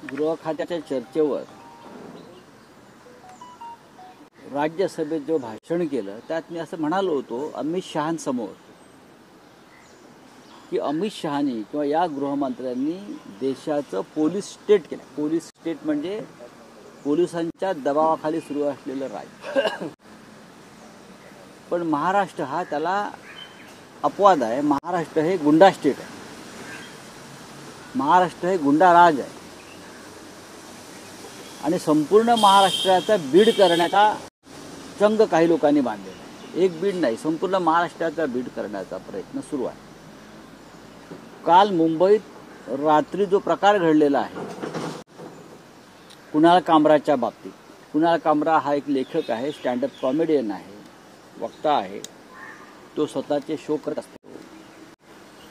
गृह खात्याच्या चर्चेवर राज्यसभेत जो भाषण केलं त्यात मी असं म्हणालो होतो अमित शहांसमोर की अमित शहानी किंवा या गृहमंत्र्यांनी देशाचं पोलीस स्टेट केलं. पोलीस स्टेट म्हणजे पोलिसांच्या दबावाखाली सुरू असलेलं राज्य. पण महाराष्ट्र हा त्याला अपवाद आहे. महाराष्ट्र हे गुंडा स्टेट आहे. महाराष्ट्र हे गुंडा राज आहे आणि संपूर्ण महाराष्ट्राचा बीड करण्याचा चंग काही लोकांनी बांधलेला आहे. एक बीड नाही, संपूर्ण महाराष्ट्राचा बीड करण्याचा प्रयत्न सुरू आहे. काल मुंबईत रात्री जो प्रकार घडलेला आहे कुणाल कामराच्या बाबतीत, कुणाल कामरा हा एक लेखक आहे, स्टँडअप कॉमेडियन आहे, वक्ता आहे. तो स्वतःचे शो करत असतो,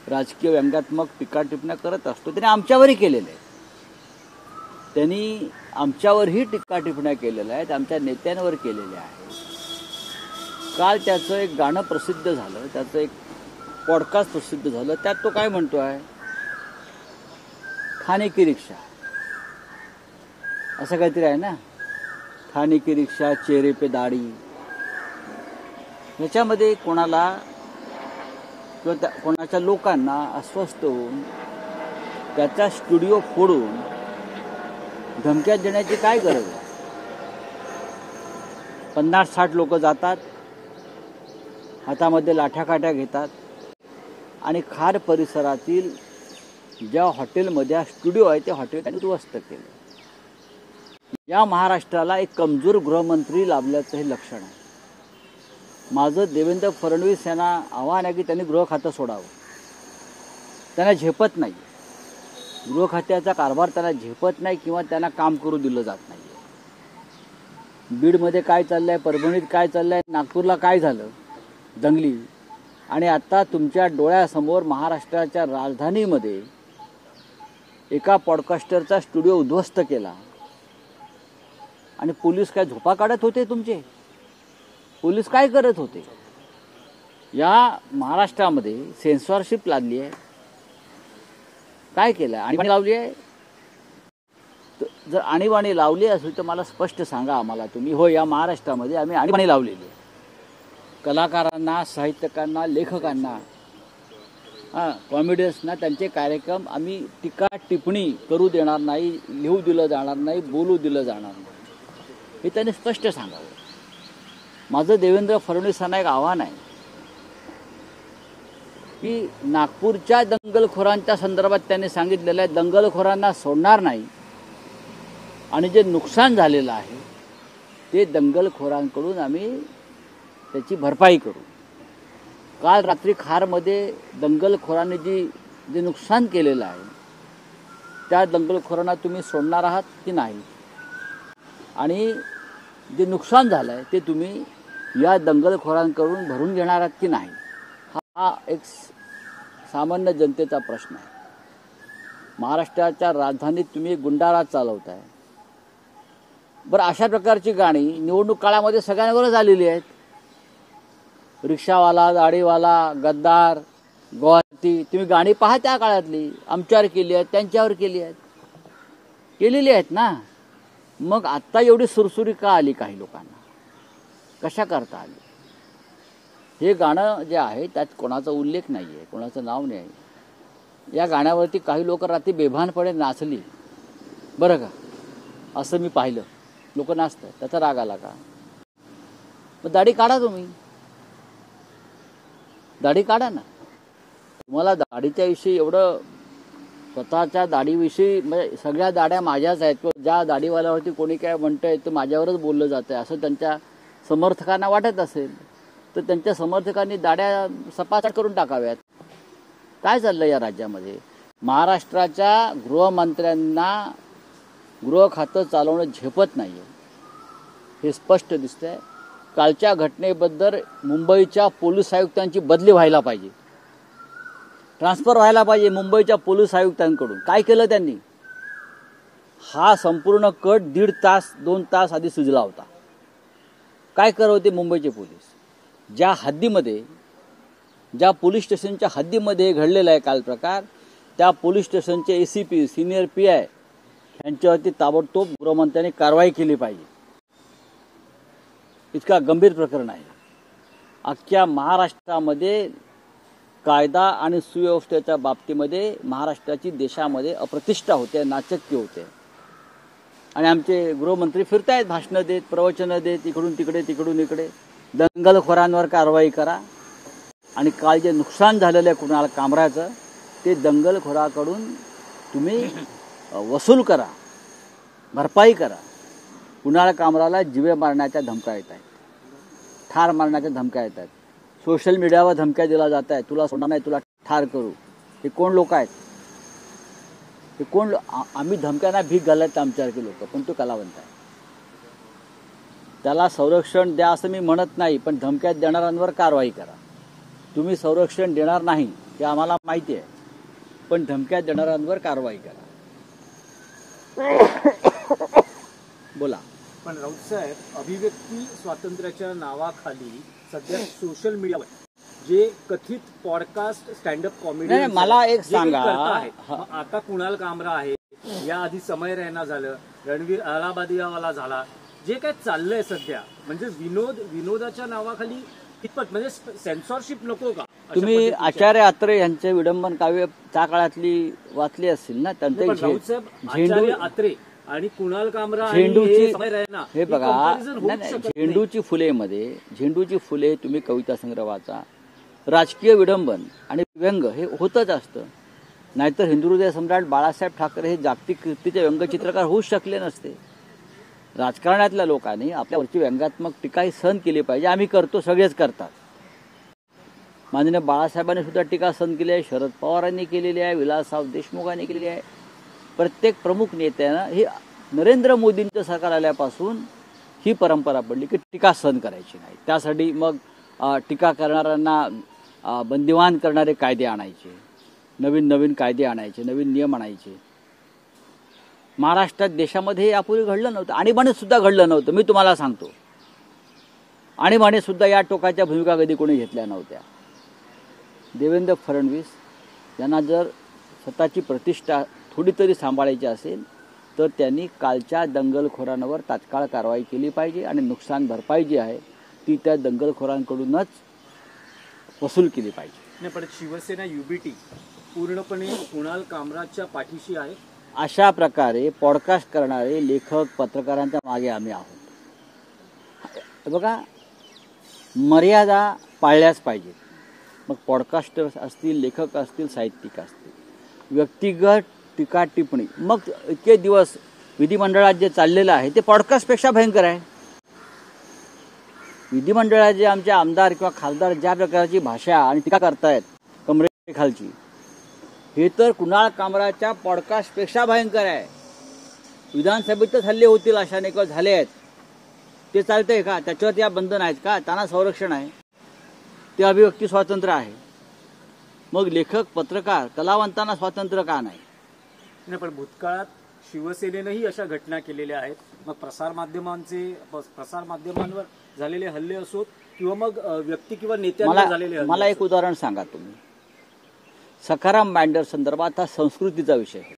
राजकीय व्यंग्यात्मक टीका टिप्पण्या करत असतो. त्याने आमच्यावरही केलेलं आहे. त्यांनी आमच्यावरही टीका टिप्पण्या केलेल्या आहेत, आमच्या नेत्यांवर केलेल्या आहेत. काल त्याचं एक गाणं प्रसिद्ध झालं, त्याचं एक पॉडकास्ट प्रसिद्ध झालं. त्यात तो काय म्हणतो आहे, थाने की रिक्षा असं काहीतरी आहे ना, थाने की रिक्षा चेहरे पे दाढी. ह्याच्यामध्ये कोणाला किंवा कोणाच्या लोकांना अस्वस्थ होऊन त्याचा स्टुडिओ फोडून धमक्या देण्याची काय गरज आहे? 50-60 लोक जातात, हातामध्ये लाठ्याकाठ्या घेतात आणि खार परिसरातील ज्या हॉटेलमध्ये स्टुडिओ आहे त्या हॉटेल त्यांनी उद्ध्वस्त केलं. या महाराष्ट्राला एक कमजोर गृहमंत्री लाभल्याचं हे लक्षण आहे. माझं देवेंद्र फडणवीस यांना आव्हान आहे की त्यांनी गृह खातं सोडावं. त्यांना झेपत नाही, गृह खात्याचा कारभार त्यांना झेपत नाही किंवा त्यांना काम करू दिलं जात नाही. बीडमध्ये काय चाललंय, परभणीत काय चाललंय, नागपूरला काय झालं दंगली, आणि आता तुमच्या डोळ्यासमोर महाराष्ट्राच्या राजधानीमध्ये एका पॉडकास्टरचा स्टुडिओ उद्ध्वस्त केला. आणि पोलीस काय झोपा काढत होते? तुमचे पोलीस काय करत होते? या महाराष्ट्रामध्ये सेन्सॉरशिप लादली आहे. काय केलं? आणीबाणी लावली आहे. जर आणीबाणी लावली असेल तर मला स्पष्ट सांगा आम्हाला तुम्ही. हो, या महाराष्ट्रामध्ये आम्ही आणीबाणी लावलेली आहे. कलाकारांना, साहित्यकांना, लेखकांना, कॉमेडियन्सना त्यांचे कार्यक्रम आम्ही टीका टिप्पणी करू देणार नाही, लिहू दिलं जाणार नाही, बोलू दिलं जाणार नाही, हे त्यांनी स्पष्ट सांगावं. माझं देवेंद्र फडणवीसांना एक आव्हान आहे की नागपूरच्या दंगलखोरांच्या संदर्भात त्यांनी सांगितलेलं आहे दंगलखोरांना सोडणार नाही आणि जे नुकसान झालेलं आहे ते दंगलखोरांकडून आम्ही त्याची भरपाई करू. काल रात्री खारमध्ये दंगलखोरांनी जे नुकसान केलेलं आहे त्या दंगलखोरांना तुम्ही सोडणार आहात की नाही, आणि जे नुकसान झालं आहे ते तुम्ही या दंगलखोरांकडून भरून घेणार आहात की नाही, हा एक सामान्य जनतेचा प्रश्न आहे. महाराष्ट्राच्या राजधानीत तुम्ही गुंडाराज चालवताय. बरं, अशा प्रकारची गाणी निवडणूक काळामध्ये सगळ्यांवरच आलेली आहेत. रिक्षावाला, दाढीवाला, गद्दार, गुवाहाटी, तुम्ही गाणी पहा त्या काळातली. आमच्यावर केली आहेत, त्यांच्यावर केली आहेत, केलेली आहेत ना. मग आत्ता एवढी सुरसुरी का आली काही लोकांना? कशा करता आली? हे गाणं जे आहे त्यात कोणाचा उल्लेख नाही आहे, कोणाचं नाव नाही आहे. या गाण्यावरती काही लोक रात्री बेभानपणे नाचली बरं का, असं मी पाहिलं. लोक नाचतात, त्याचा राग आला का? मग दाढी काढा, तुम्ही दाढी काढा ना. तुम्हाला दाढीच्या विषयी एवढं, स्वतःच्या दाढीविषयी म्हणजे सगळ्या दाढ्या माझ्याच आहेत, ज्या दाढीवाल्यावरती कोणी काय म्हणतंय तर माझ्यावरच बोललं जातं आहे असं त्यांच्या समर्थकांना वाटत असेल तर त्यांच्या समर्थकांनी दाढ्या सपाट करून टाकाव्यात. काय चाललं या राज्यामध्ये? महाराष्ट्राच्या गृहमंत्र्यांना गृह खातं चालवणं झेपत नाही आहे, हे स्पष्ट दिसतंय. कालच्या घटनेबद्दल मुंबईच्या पोलीस आयुक्तांची बदली व्हायला पाहिजे, ट्रान्सफर व्हायला पाहिजे मुंबईच्या पोलीस आयुक्तांकडून. काय केलं त्यांनी? हा संपूर्ण कट 1.5 तास 2 तास आधी सुजला होता. काय करत होते मुंबईचे पोलीस? ज्या हद्दीमध्ये, ज्या पोलीस स्टेशनच्या हद्दीमध्ये घडलेला आहे काल प्रकार, त्या पोलीस स्टेशनचे ACP, सिनियर PI यांच्यावरती ताबडतोब गृहमंत्र्यांनी कारवाई केली पाहिजे. इतका गंभीर प्रकरण आहे. अख्ख्या महाराष्ट्रामध्ये कायदा आणि सुव्यवस्थेच्या बाबतीमध्ये महाराष्ट्राची देशामध्ये अप्रतिष्ठा होते, नाचक्की होते. आणि आमचे गृहमंत्री फिरतायत भाषणं देत, प्रवचनं देत, इकडून तिकडे तिकडून इकडे. दंगलखोरांवर कारवाई करा आणि काल जे नुकसान झालेलं आहे कुणाल कामराचं ते दंगलखोराकडून तुम्ही वसूल करा, भरपाई करा. कुणाल कामराला जीवे मारण्याच्या धमक्या येत आहेत, ठार मारण्याच्या धमक्या येत आहेत. सोशल मीडियावर धमक्या दिल्या जात आहेत, तुला सोडणार नाही, तुला ठार करू. हे कोण लोक आहेत? हे कोण? आम्ही धमक्यांना भीक घालत आमच्यासारखे लोक, पण तो कलावंत आहे. त्याला संरक्षण द्या असं मी म्हणत नाही, पण धमक्यात देणाऱ्यांवर कारवाई करा. तुम्ही संरक्षण देणार नाही हे आम्हाला माहिती आहे, पण धमक्यात देणाऱ्यांवर कारवाई करा. बोला. पण राऊत साहेब, अभिव्यक्ती स्वातंत्र्याच्या नावाखाली सध्या सोशल मीडियावर जे कथित पॉडकास्ट स्टँडअप कॉमेडी मला एक सांगा, आता कुणाल कामरा आहे, याआधी समय रैना झालं, रणवीर अलाहाबादीवाला झाला, जे काय चाललंय सध्या म्हणजे विनोदाच्या नावाखाली कितपत म्हणजे सेन्सॉरशिप नको का? तुम्ही आचार्य अत्रे यांचे विडंबन काव्य त्या काळातली वाचली असतील ना? त्यांचे आचार्य अत्रे आणि कुणाल कामरा हे बघा, झेंडूची फुले तुम्ही कविता संग्रह वाचा. राजकीय विडंबन आणि व्यंग हे होतच असतं. नाहीतर हिंदुहृदय सम्राट बाळासाहेब ठाकरे हे जागतिक कीर्तीचे व्यंगचित्रकार होऊच शकले नसते. राजकारणातल्या लोकांनी आपल्यावरची व्यंगात्मक टीकाही सहन केली पाहिजे. आम्ही करतो, सगळेच करतात. माननीय बाळासाहेबांनी सुद्धा टीका सहन केली आहे, शरद पवारांनी केलेली आहे, विलासराव देशमुखांनी केलेली आहे. प्रत्येक प्रमुख नेत्यानं ही नरेंद्र मोदींचं सरकार आल्यापासून ही परंपरा पडली की टीका सहन करायची नाही. त्यासाठी मग टीका करणाऱ्यांना बंदिवान करणारे कायदे आणायचे, नवीन कायदे आणायचे, नवीन नियम आणायचे. महाराष्ट्रात देशामध्ये हे यापूर्वी घडलं नव्हतं. आणीबाणीत सुद्धा घडलं नव्हतं. मी तुम्हाला सांगतो, आणीबाणीत सुद्धा या टोकाच्या भूमिका कधी कोणी घेतल्या नव्हत्या. देवेंद्र फडणवीस यांना जर स्वतःची प्रतिष्ठा थोडी तरी सांभाळायची असेल तर त्यांनी कालच्या दंगलखोरांवर तात्काळ कारवाई केली पाहिजे आणि नुकसान भरपाई जी आहे ती त्या दंगलखोरांकडूनच वसूल केली पाहिजे. नाही, पण शिवसेना युबीटी पूर्णपणे कुणाल कामराच्या पाठीशी आहे. अशा प्रकारे पॉडकास्ट करणारे लेखक, पत्रकारांच्या मागे आम्ही आहोत. बघा, मर्यादा पाळल्याच पाहिजेत. मग पॉडकास्टर्स असतील, लेखक असतील, साहित्यिक असतील, व्यक्तिगत टीका टिप्पणी. मग इतके दिवस विधिमंडळात जे चाललेलं आहे ते पॉडकास्टपेक्षा भयंकर आहे. विधिमंडळात जे आमचे आमदार किंवा खासदार ज्या प्रकारची भाषा आणि टीका करतायत कमरेखालची, हे तर कुणाल कामराच्या पॉडकास्टपेक्षा भयंकर आहे. विधानसभेतच हल्ले होतील अशा अनेक झाले आहेत. ते चालतंय का? त्याच्यावर या बंधन आहेत का? त्यांना संरक्षण आहे, ते अभिव्यक्ती स्वातंत्र्य आहे. मग लेखक, पत्रकार, कलावंतांना स्वातंत्र्य का नाही? पण भूतकाळात शिवसेनेनंही अशा घटना केलेल्या आहेत. मग प्रसार माध्यमांवर झालेले हल्ले असोत किंवा मग व्यक्ती किंवा नेत्यांवर झालेले. मला एक उदाहरण सांगा तुम्ही. सखाराम बाइंडर संदर्भात हा संस्कृतीचा विषय होता.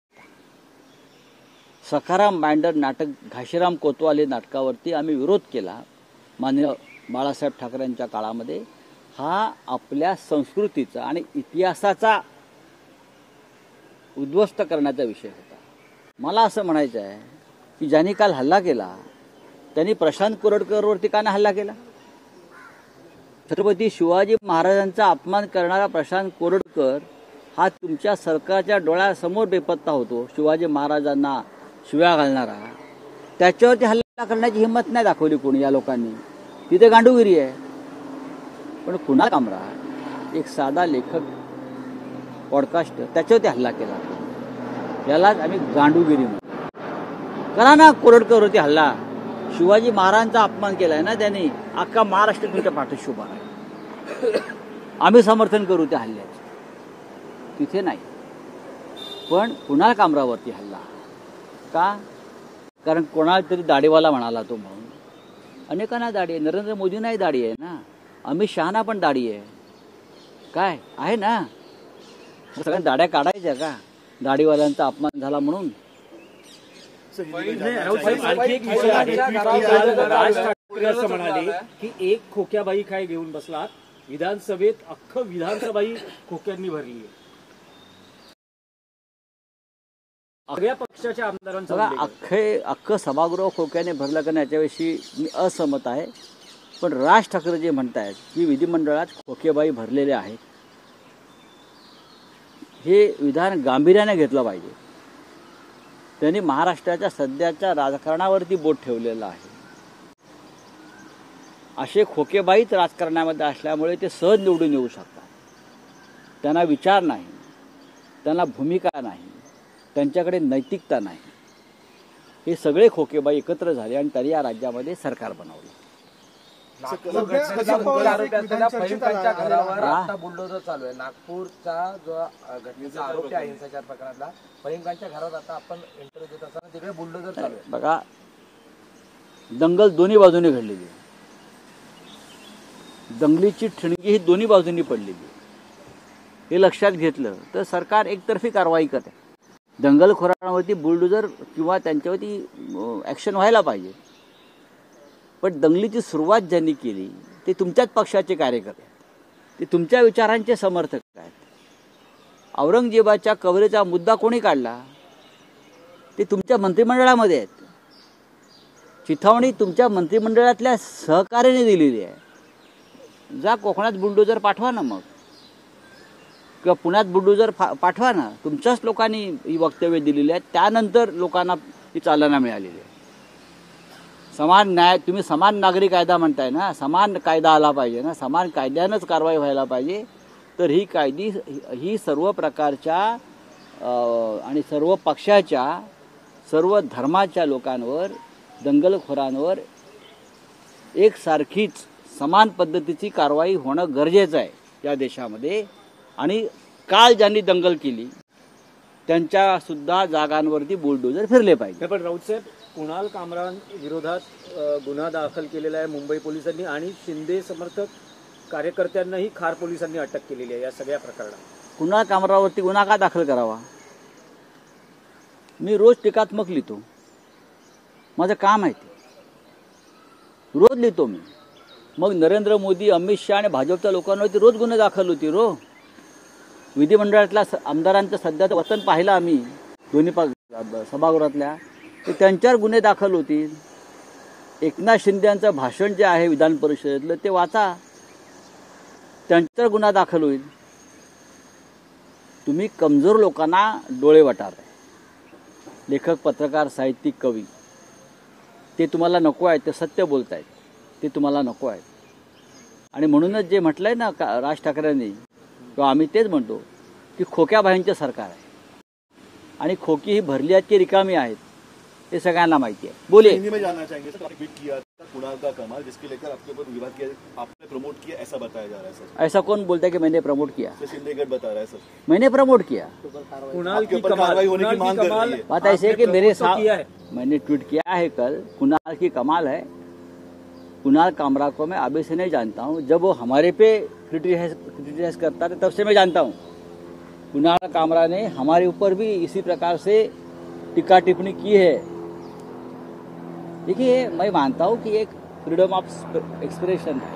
सखाराम बाइंडर नाटक, घाशीराम कोतवाल नाटकावरती आम्ही विरोध केला माननीय बाळासाहेब ठाकरेंच्या काळामध्ये. हा आपल्या संस्कृतीचा आणि इतिहासाचा उद्ध्वस्त करण्याचा विषय होता. मला असं म्हणायचं आहे की ज्यांनी काल हल्ला केला त्यांनी प्रशांत कोरटकरवरती का नाही हल्ला केला? छत्रपती शिवाजी महाराजांचा अपमान करणारा प्रशांत कोरटकर हा तुमच्या सरकारच्या डोळ्यासमोर बेपत्ता होतो. शिवाजी महाराजांना शिव्या घालणारा, त्याच्यावरती हल्ला करण्याची हिंमत नाही दाखवली कोणी या लोकांनी. तिथे गांडूगिरी आहे. पण कुणाल कामरा एक साधा लेखक, पॉडकास्टर, त्याच्यावरती हल्ला केला. यालाच आम्ही गांडूगिरी म्हणतो. करा ना कोरटकरवरती हल्ला. शिवाजी महाराजांचा अपमान केलाय ना त्यांनी. अख्खा महाराष्ट्र तुमच्या पाठीशी उभा आहे. आम्ही समर्थन करू त्या हल्ल्याचं. तिथे नाही. पण कुणाल कामरावरती हल्ला का? कारण कोणाला तरी दाढीवाला म्हणाला तो म्हणून. अनेकांना दाढी आहे. नरेंद्र मोदींनाही दाढी आहे ना. अमित शहाना पण दाढी आहे. काय आहे ना? सगळ्या दाढ्या काढायच्या का दाढीवाल्यांचा अपमान झाला म्हणून? से हिंदी में नाही, जानना राऊत साहेब, चाहिए। आणखी एक विषय आहे. ट्वीट काल राज ठाकरे असं म्हणाले की एक खोक्याबाई काय घेऊन बसलात, विधानसभेत अख्खं विधानसभाही खोक्यांनी भरली आहे. सगळ्या पक्षाच्या आमदारांचा बघा, उल्लेख आहे. अख्खं सभागृह खोक्याने भरलं का नाही याच्याविषयी मी असहमत आहे. पण राज ठाकरे जे म्हणतायत की विधिमंडळात खोकेबाई भरलेले आहेत, हे विधान गांभीर्याने घेतलं पाहिजे. त्यांनी महाराष्ट्राच्या सध्याच्या राजकारणावरती बोट ठेवलेलं आहे. असे खोकेबाईच राजकारणामध्ये असल्यामुळे ते सहज निवडून येऊ शकतात. त्यांना विचार नाही, त्यांना भूमिका नाही, त्यांच्याकडे नैतिकता नाही. हे सगळे खोकेबाई एकत्र झाले आणि त्यांनी या राज्यामध्ये सरकार बनवलं. फहिमखानच्या घरावर आता बुलडोजर चालू आहे. नागपूरचा जो घटनेचा आरोपी आहे हिंसाचार प्रकरणातला, फहिमखानच्या घरावर आता आपण इंटरव्ह्यू देत असताना तिकडे बुलडोजर चालू आहे. बघा, दंगल दोन्ही बाजूने घडलेली आहे. दंगलीची ठिणगी ही दोन्ही बाजूंनी पडलेली आहे. हे लक्षात घेतलं तर सरकार एकतर्फी कारवाई करते. दंगलखोरांवरती बुलडोजर किंवा त्यांच्यावरती ॲक्शन व्हायला पाहिजे. पण दंगलीची सुरुवात ज्यांनी केली ते तुमच्याच पक्षाचे कार्यकर्ते आहेत, ते तुमच्या विचारांचे समर्थक आहेत. औरंगजेबाच्या कबरेचा मुद्दा कोणी काढला? ते तुमच्या मंत्रिमंडळामध्ये आहेत. चिथावणी तुमच्या मंत्रिमंडळातल्या सहकार्याने दिलेली आहे. जा कोकणात बुलडोजर पाठवा ना, मग किंवा पुण्यात बुलडोजर पाठवा ना. तुमच्याच लोकांनी ही वक्तव्य दिलेली आहेत. त्यानंतर लोकांना ही चालना मिळालेली आहे. समान न्याय, तुम्ही समान नागरी कायदा म्हणताय ना, समान कायदा आला पाहिजे ना, समान कायद्यानंच कारवाई व्हायला पाहिजे. तर ही सर्व प्रकारच्या आणि सर्व पक्षाच्या, सर्व धर्माच्या लोकांवर, दंगलखोरांवर एकसारखीच समान पद्धतीची कारवाई होणं गरजेचं आहे या देशामध्ये. आणि काल ज्यांनी दंगल केली त्यांच्या सुद्धा जागांवरती बुलडोजर फिरले पाहिजे. पण राऊत साहेब, कुणाल कामरा विरोधात गुन्हा दाखल केलेला आहे मुंबई पोलिसांनी आणि शिंदे समर्थक कार्यकर्त्यांनाही खार पोलिसांनी अटक केलेली आहे या सगळ्या प्रकरणात. कुणाल कामरावरती गुन्हा का दाखल करावा? मी रोज टीकात्मक लिहितो, माझं काम आहे ते, रोज लिहितो मी. मग नरेंद्र मोदी, अमित शहा आणि भाजपच्या लोकांवरती रोज गुन्हे दाखल होती. विधिमंडळातल्या आमदारांचं सध्याचं वतन पाहिलं आम्ही दोन्ही सभागृहातल्या, तर त्यांच्यावर गुन्हे दाखल होतील. एकनाथ शिंदे यांचं भाषण जे आहे विधान परिषदेतलं ते वाचा, त्यांच्यावर गुन्हा दाखल होईल. तुम्ही कमजोर लोकांना डोळे वटारताय. लेखक, पत्रकार, साहित्यिक, कवी, ते तुम्हाला नको आहेत, ते सत्य बोलतायत, ते तुम्हाला नको आहेत. आणि म्हणूनच जे म्हटलंय ना राज ठाकरेंनी, किंवा आम्ही तेच म्हणतो की खोक्याबाईंचं सरकार आहे आणि खोकी ही भरली आहेत की रिकामी आहेत हे सगळ्यांना माहिती आहे. बोले. हिंदी में जानना चाहेंगे सर, आपने ट्वीट किया था कुणाल का कमाल, जिसके लेकर आपके ऊपर विवाद किया, आपने प्रमोट किया ऐसा बताया जा रहा है सर. ऐसा कौन बोलता है कि मैंने प्रमोट किया? शिंदे गट बता रहा है सर. मैंने प्रमोट किया. कुणाल आपके की ऊपर कमाल, कार्रवाई होने की कुणाल मांग की कर कमाल. रही है. बात ऐसी है कि आपने मेरे प्रमोट तो किया है. मैंने ट्वीट किया है कल, कुणाल की कमाल है. कुणाल कामरा को मैं अभी से नहीं जानता हूँ. जब वो हमारे पे क्रिटिसाइज करता था तब से मैं जानता हूँ. कुणाल कामरा ने हमारे ऊपर भी इसी प्रकार से टीका टिप्पणी की है. देखिए, मैं मानता हूँ कि एक फ्रीडम ऑफ एक्सप्रेशन है.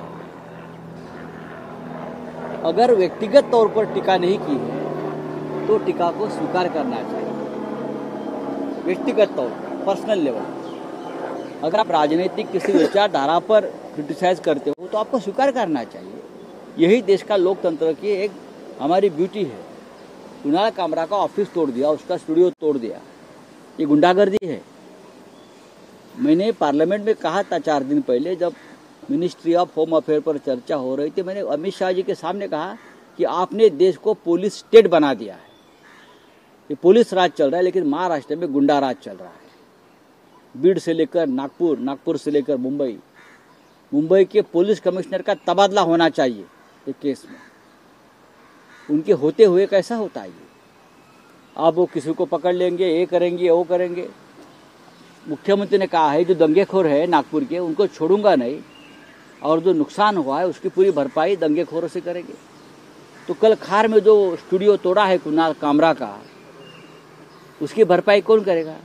अगर व्यक्तिगत तौर पर टीका नहीं की है तो टीका को स्वीकार करना चाहिए. व्यक्तिगत तौर पर, पर्सनल लेवल. अगर आप राजनीतिक किसी विचारधारा पर क्रिटिसाइज करते हो तो आपको स्वीकार करना चाहिए. यही देश का लोकतंत्र की एक हमारी ब्यूटी है. कुणाल कामरा का ऑफिस तोड़ दिया, उसका स्टूडियो तोड़ दिया, ये गुंडागर्दी है. मैंने पार्लियामेंट में कहा था 4 दिन पहले, जब मिनिस्ट्री ऑफ होम अफेयर पर चर्चा हो रही थी, मैंने अमित शाह जी के सामने कहा कि आपने देश को पुलिस स्टेट बना दिया है. ये पुलिस राज चल रहा है, लेकिन महाराष्ट्र में गुंडा राज चल रहा है. बीड से लेकर नागपुर, नागपुर से लेकर मुंबई, मुंबई के पुलिस कमिश्नर का तबादला होना चाहिए एक केस में. उनके होते हुए कैसा होता है ये? अब वो किसी को पकड़ लेंगे, ये करेंगे, वो करेंगे. मुख्यमंत्री ने कहा है जो दंगेखोर है नागपुर के उनको छोड़ूंगा नहीं, और जो नुकसान हुआ है उसकी पूरी भरपाई दंगेखोरों से करेंगे. तो कल खार में जो स्टूडियो तोड़ा है कुणाल कामरा का, उसकी भरपाई कौन करेगा?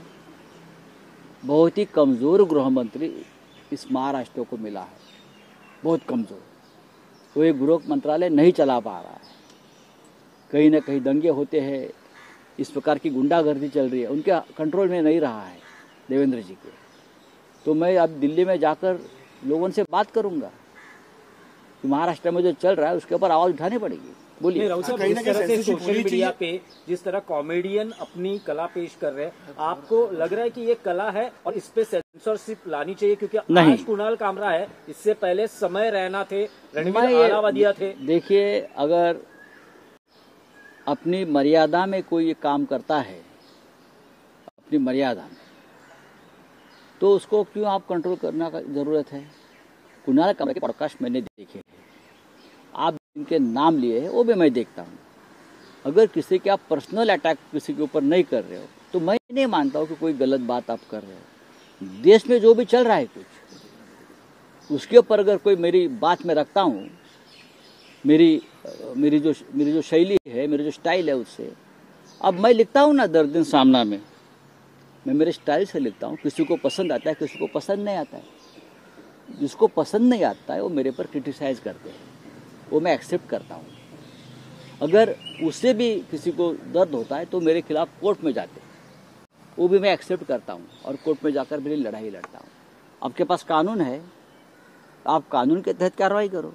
बहुत ही कमज़ोर गृह मंत्री इस महाराष्ट्र को मिला है, बहुत कमज़ोर। वो ये गृह मंत्रालय नहीं चला पा रहा है, कहीं ना कहीं दंगे होते हैं, इस प्रकार की गुंडागर्दी चल रही है, उनके कंट्रोल में नहीं रहा है देवेंद्र जी के। तो मैं अब दिल्ली में जाकर लोगों से बात करूंगा कि महाराष्ट्र में जो चल रहा है उसके ऊपर आवाज़ उठानी पड़ेगी। बोलिए। राउत साहब, कहीं ना इस कहीं तरह से censorship सोशल होनी मीडिया चाहिए। पे जिस तरह कॉमेडियन अपनी कला पेश कर रहे हैं, आपको लग रहा है कि ये कला है और इस पे सेंसरशिप लानी चाहिए? क्योंकि नहीं। आज कुणाल कामरा है, इससे पहले समय रैना थे, मैं रणवीर ये- अलावादिया थे। देखिए, अगर अपनी मर्यादा में कोई ये काम करता है, अपनी मर्यादा में, तो उसको क्यों आप कंट्रोल करना का ज़रूरत है? कुणाल कामरा के पॉडकास्ट मैंने देखे हैं, आप इनके नाम लिए हैं वो भी मैं देखता हूँ। अगर किसी के आप पर्सनल अटैक किसी के ऊपर नहीं कर रहे हो तो मैं नहीं मानता हूँ कि कोई गलत बात आप कर रहे हो। देश में जो भी चल रहा है कुछ, उसके ऊपर अगर कोई मेरी बात में रखता हूँ, मेरी जो शैली है, मेरी जो स्टाइल है, उससे अब मैं लिखता हूँ ना दर्द सामना में, मैं मेरे स्टाइल से लिखता हूँ। किसी को पसंद आता है, किसी को पसंद नहीं आता है। जिसको पसंद नहीं आता है वो मेरे पर क्रिटिसाइज करते हैं, वो मैं एक्सेप्ट करता हूँ। अगर उससे भी किसी को दर्द होता है तो मेरे खिलाफ कोर्ट में जाते हैं, वो भी मैं एक्सेप्ट करता हूँ और कोर्ट में जाकर मेरी लड़ाई लड़ता हूँ। आपके पास कानून है, आप कानून के तहत कार्रवाई करो।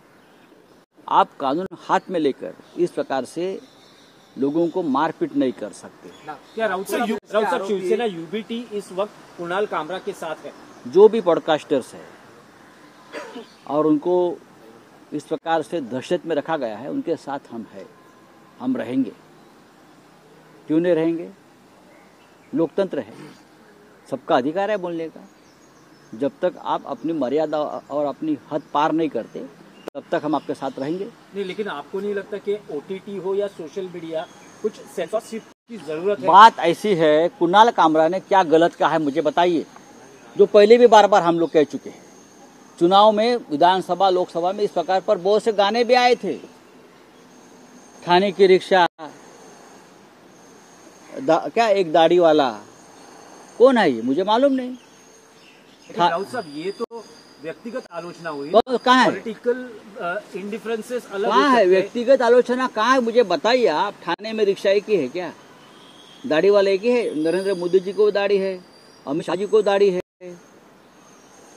आप कानून हाथ में लेकर इस प्रकार से लोगों को मारपीट नहीं कर सकते। क्या राउत साहब शिवसेना यूबीटी इस वक्त कुणाल कामरा के साथ है? जो भी पॉडकास्टर्स है और उनको इस प्रकार से दहशत में रखा गया है, उनके साथ हम हैं, हम रहेंगे। क्यों नहीं रहेंगे? लोकतंत्र है, सबका अधिकार है बोलने का। जब तक आप अपनी मर्यादा और अपनी हद पार नहीं करते तब तक हम आपके साथ रहेंगे। नहीं, लेकिन आपको नहीं लगता कि ओटीटी हो या सोशल मीडिया, कुछ सेंसरशिप की जरूरत है? बात ऐसी है, कुणाल कामरा ने क्या गलत कहा है मुझे बताइए, जो पहले भी बार बार हम लोग कह चुके हैं। चुनाव में, विधानसभा, लोकसभा में इस प्रकार पर बहुत से गाने भी आए थे। खाने की रिक्शा, क्या एक दाढ़ी वाला, कौन है ये मुझे मालूम नहीं। लेकिन राउत साहब, ये तो व्यक्तिगत आलोचना हुई, तो कहाँ है? पॉलिटिकल इंडिफरेंसेस अलग हो कहाँ है सकते हैं। व्यक्तिगत आलोचना? कहाँ है मुझे बताइए आप। थाने में रिक्शा एक ही है क्या? दाढ़ी वाला एक ही है? नरेंद्र मोदी जी को दाढ़ी है, अमित शाह जी को दाढ़ी है।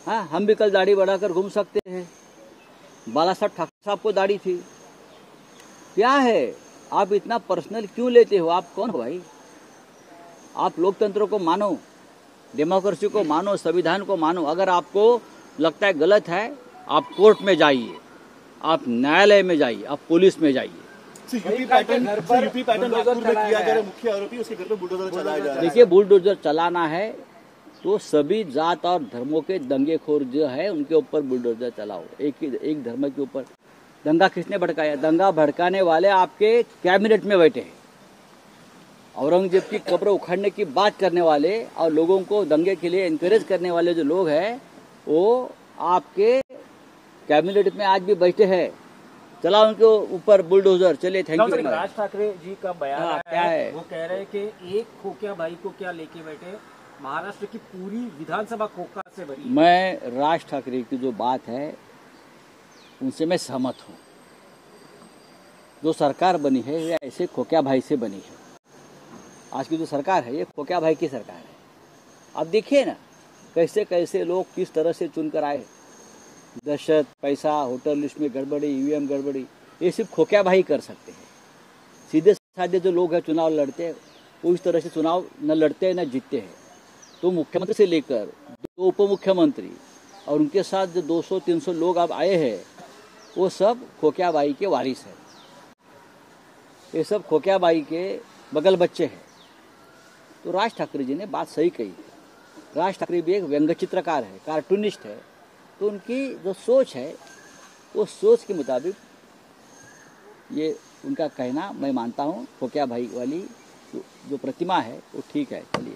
हाँ, हम भी कल दाढ़ी बढ़ाकर घूम सकते हैं। बाला साहब ठाकरे साहब को दाढ़ी थी। क्या है, आप इतना पर्सनल क्यों लेते हो? आप कौन हो भाई? आप लोकतंत्र को मानो, डेमोक्रेसी को मानो, संविधान को मानो। अगर आपको लगता है गलत है, आप कोर्ट में जाइए, आप न्यायालय में जाइए, आप पुलिस में जाइए। यूपी पैटर्न नागपुर में किया जा रहा है। मुख्य आरोपी उसके घर पे बुलडोजर चलाया जा रहा है। देखिए, बुलडोजर चलाना है तो सभी जात और धर्मों के दंगेखोर जो है उनके ऊपर बुलडोजर चलाओ। एक धर्म के ऊपर दंगा किसने भड़काया? दंगा भड़काने वाले आपके कैबिनेट में बैठे हैं। औरंगजेब की कब्र उखाड़ने की बात करने वाले और लोगों को दंगे के लिए एनकरेज करने वाले जो लोग हैं वो आपके कैबिनेट में आज भी बैठे हैं। चला उनके ऊपर बुलडोजर। चलिए, थैंक यू। राज ठाकरे जी का बयान हाँ, आया क्या है? वो कह रहे हैं कि एक खोखिया भाई को क्या लेके बैठे, महाराष्ट्र की पूरी विधानसभा खोखा से भरी। मैं राज ठाकरे की जो बात है उनसे मैं सहमत हूँ। जो सरकार बनी है ये ऐसे खोखिया भाई से बनी है। आज की जो सरकार है ये खोखिया भाई की सरकार है। अब देखिए ना कैसे कैसे लोग किस तरह से चुनकर आए। दहशत, पैसा, होटल लिस्ट में गड़बड़ी, ईवीएम गड़बड़ी, ये सिर्फ खोखिया भाई कर सकते हैं। सीधे साधे जो लोग हैं चुनाव लड़ते हैं वो इस तरह से चुनाव न लड़ते हैं न जीतते हैं। तो मुख्यमंत्री से लेकर 2 उप मुख्यमंत्री और उनके साथ जो 200-300 लोग अब आए हैं वो सब खोखिया बाई के वारिस हैं। ये सब खोखिया बाई के बगल बच्चे हैं। तो राज ठाकरे जी ने बात सही कही। राज ठाकरे भी एक व्यंग्य चित्रकार है, कार्टूनिस्ट है। तो उनकी जो सोच है वो सोच के मुताबिक ये उनका कहना मैं मानता हूँ। खोखिया भाई वाली जो प्रतिमा है वो ठीक है। चलिए।